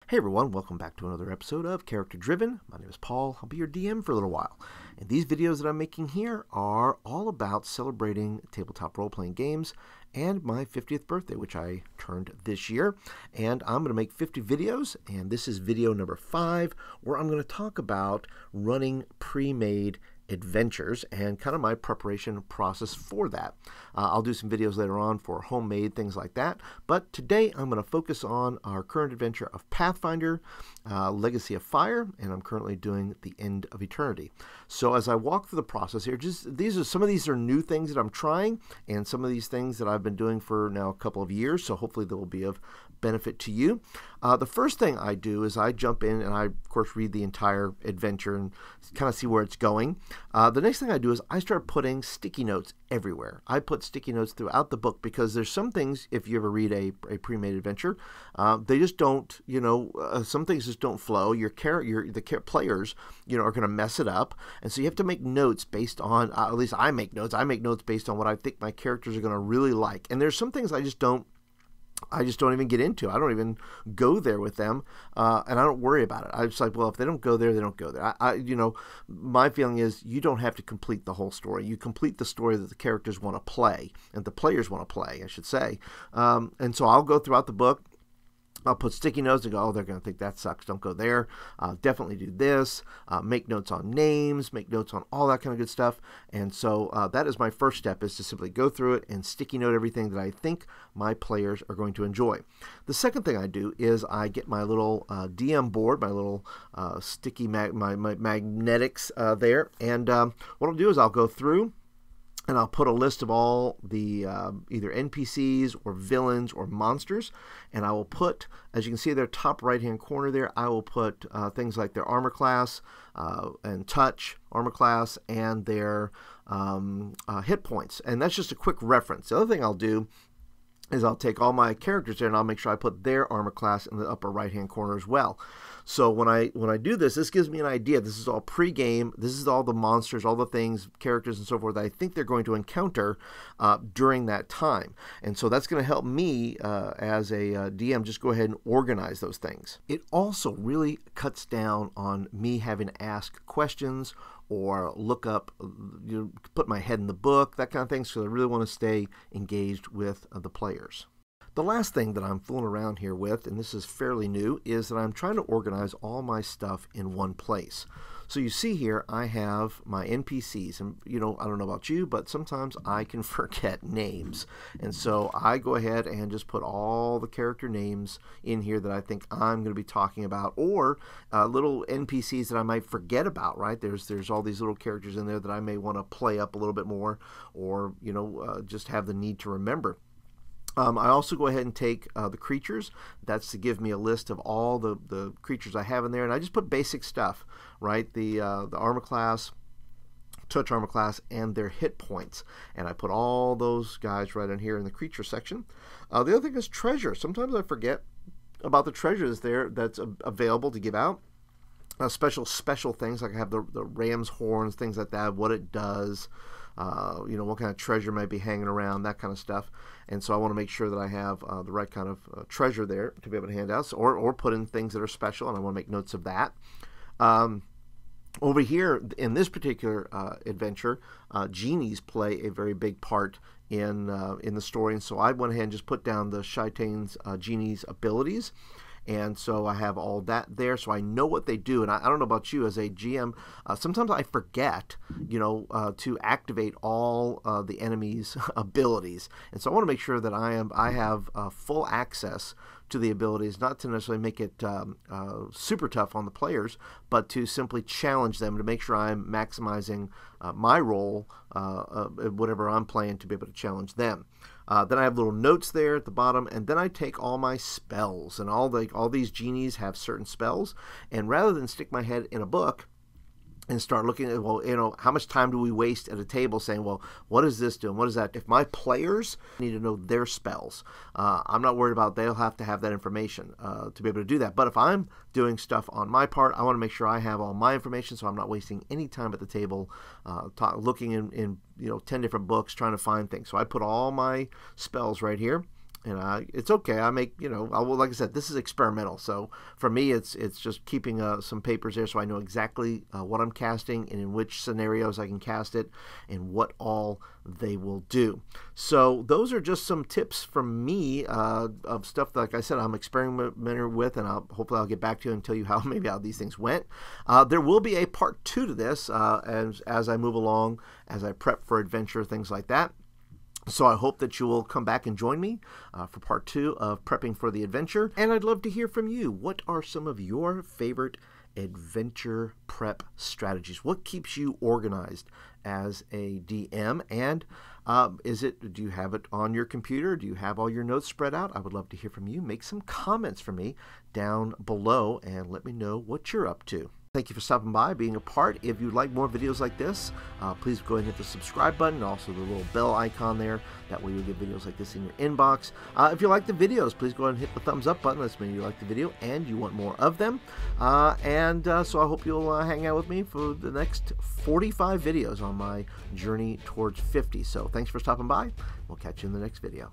Hey everyone, welcome back to another episode of Character Driven. My name is Paul. I'll be your DM for a little while. And these videos that I'm making here are all about celebrating tabletop role-playing games and my 50th birthday, which I turned this year. And I'm going to make 50 videos, and this is video number 5, where I'm going to talk about running pre-made adventures and kind of my preparation process for that. I'll do some videos later on for homemade things like that, but today I'm going to focus on our current adventure of Pathfinder, Legacy of Fire, and I'm currently doing The End of Eternity. So as I walk through the process here, some of these are new things that I'm trying, and some of these things that I've been doing for now a couple of years, so hopefully they will be of benefit to you. The first thing I do is I jump in and I, of course, read the entire adventure and kind of see where it's going. The next thing I do is I start putting sticky notes everywhere. I put sticky notes throughout the book because there's some things, if you ever read a pre-made adventure, they just don't, some things just don't flow. The players, are going to mess it up. And so you have to make notes based on, at least I make notes. I make notes based on what I think my characters are going to really like. And there's some things I just don't even get into. I don't even go there with them, and I don't worry about it. I'm just like, well, if they don't go there, they don't go there. My feeling is you don't have to complete the whole story. You complete the story that the characters want to play, and the players want to play, I should say. And so I'll go throughout the book. I'll put sticky notes and go, oh, they're going to think that sucks. Don't go there. Definitely do this. Make notes on names. Make notes on all that kind of good stuff. And so that is my first step, is to simply go through it and sticky note everything that I think my players are going to enjoy. The second thing I do is I get my little DM board, my little sticky my magnetics there. And what I'll do is I'll go through and I'll put a list of all the either NPCs or villains or monsters, and I will put, as you can see there, top right-hand corner there, I will put things like their armor class and touch armor class and their hit points. And that's just a quick reference. The other thing I'll do is I'll take all my characters there and I'll make sure I put their armor class in the upper right-hand corner as well. So when I do this, this gives me an idea. This is all pre-game. This is all the monsters, all the things, characters, and so forth that I think they're going to encounter during that time. And so that's going to help me as a DM just go ahead and organize those things. It also really cuts down on me having to ask questions or look up, put my head in the book, that kind of thing. So I really want to stay engaged with the players. The last thing that I'm fooling around here with, and this is fairly new, is that I'm trying to organize all my stuff in one place. So you see here, I have my NPCs, and I don't know about you, but sometimes I can forget names. And so I go ahead and just put all the character names in here that I think I'm going to be talking about, or little NPCs that I might forget about, right? There's all these little characters in there that I may want to play up a little bit more, or, just have the need to remember. I also go ahead and take the creatures. That's to give me a list of all the creatures I have in there. And I just put basic stuff, right? The armor class, touch armor class, and their hit points. And I put all those guys right in here in the creature section. The other thing is treasure. Sometimes I forget about the treasures there that's available to give out. Special things, like I have the ram's horns, things like that, what it does, what kind of treasure might be hanging around, that kind of stuff. And so I want to make sure that I have the right kind of treasure there to be able to hand out, or put in things that are special, and I want to make notes of that. Over here, in this particular adventure, genies play a very big part in the story, and so I went ahead and just put down the Shaitane's genie's abilities. And so I have all that there, so I know what they do. And I don't know about you as a GM, sometimes I forget, to activate all the enemy's abilities. And so I want to make sure that I have full access to the abilities, not to necessarily make it super tough on the players, but to simply challenge them to make sure I'm maximizing my role, whatever I'm playing, to be able to challenge them. Then I have little notes there at the bottom, and then I take all my spells, and all these genies have certain spells, and rather than stick my head in a book and start looking at, well, how much time do we waste at a table saying, well, what is this doing? What is that? If my players need to know their spells, I'm not worried about, they'll have to have that information to be able to do that. But if I'm doing stuff on my part, I want to make sure I have all my information, so I'm not wasting any time at the table looking in 10 different books trying to find things. So I put all my spells right here. And it's okay. I make, like I said, this is experimental. So for me, it's just keeping some papers there so I know exactly what I'm casting and in which scenarios I can cast it and what all they will do. So those are just some tips from me of stuff that, like I said, I'm experimenting with, and hopefully I'll get back to you and tell you how these things went. There will be a part 2 to this as I move along, as I prep for adventure, things like that. So I hope that you will come back and join me for part 2 of prepping for the adventure. And I'd love to hear from you. What are some of your favorite adventure prep strategies? What keeps you organized as a DM? And do you have it on your computer? Do you have all your notes spread out? I would love to hear from you. Make some comments for me down below and let me know what you're up to. Thank you for stopping by, being a part. If you'd like more videos like this, please go ahead and hit the subscribe button, and also the little bell icon there. That way you'll get videos like this in your inbox. If you like the videos, please go ahead and hit the thumbs up button. That's mean you like the video and you want more of them. So I hope you'll hang out with me for the next 45 videos on my journey towards 50. So thanks for stopping by. We'll catch you in the next video.